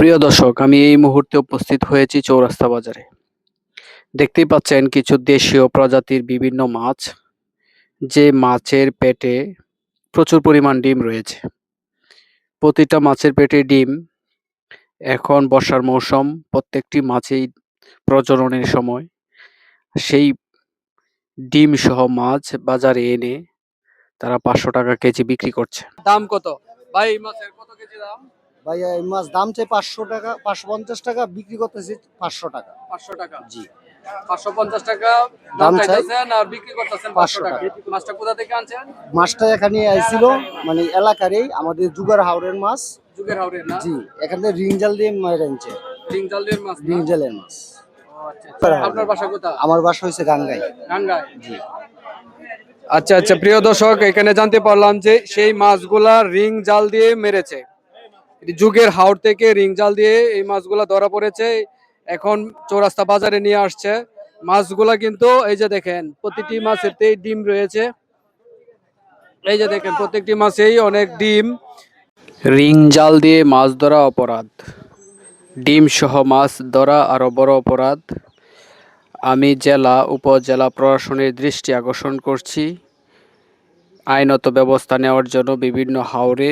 প্রিয় দর্শক, আমি এই মুহূর্তে উপস্থিত হয়েছি চৌরাস্তা বাজারে। দেখতেই পাচ্ছেন কিছু দেশীয় প্রজাতির বিভিন্ন মাছ, যে মাছের পেটে প্রচুর পরিমাণ ডিম রয়েছে। প্রতিটা মাছের পেটে ডিম। এখন বর্ষার মৌসুম, প্রত্যেকটি মাছেই প্রজননের সময়। সেই ডিম সহ মাছ বাজারে এনে তারা 500 টাকা কেজি বিক্রি করছে। দাম কত ভাই? মাছের কত কেজি দাম? ভাইয়া এই মাছ দাম চাই 500 টাকা, 550 টাকা, বিক্রি করতেছি 500 টাকা। 500 টাকা। জি, 550 টাকা দাম দাম চাই চাইতেছেন আর বিক্রি করতেছেন 500 500 টাকা। টাকা। মাছটা কোথা থেকে আনছেন? মাছটা এখানে আইছিল, মানে এলাকারই আমাদের জুগার হাওরের মাছ। যুগের হাওরের না? জি, এখানে রিংজাল দিয়ে মাছ আনছে, রিং জালের মাছ না? রিংজালের মাছ। ও আচ্ছা, আচ্ছা। আপনার বাসা কোথায়? আমার বাসা হয়েছে গাঙ্গাই। টাঙ্গাইল। জি, আচ্ছা আচ্ছা, প্রিয় দর্শক, এখানে জানতে পারলাম যে সেই মাছগুলা রিং জাল দিয়ে মেরেছে। এটি যুগের হাওর থেকে রিং জাল দিয়ে এই মাছগুলা ধরা পড়েছে। এখন চৌরাস্তা বাজারে নিয়ে আসছে মাছগুলা। কিন্তু এই যে দেখেন, প্রতিটি মাছেতেই ডিম রয়েছে। এই যে দেখেন, প্রত্যেকটি মাছেই অনেক ডিম। রিং জাল দিয়ে মাছ ধরা অপরাধ, ডিম সহ মাছ ধরা আরো বড় অপরাধ। আমি জেলা উপজেলা প্রশাসনের দৃষ্টি আকর্ষণ করছি আইনত ব্যবস্থা নেওয়ার জন্য বিভিন্ন হাওরে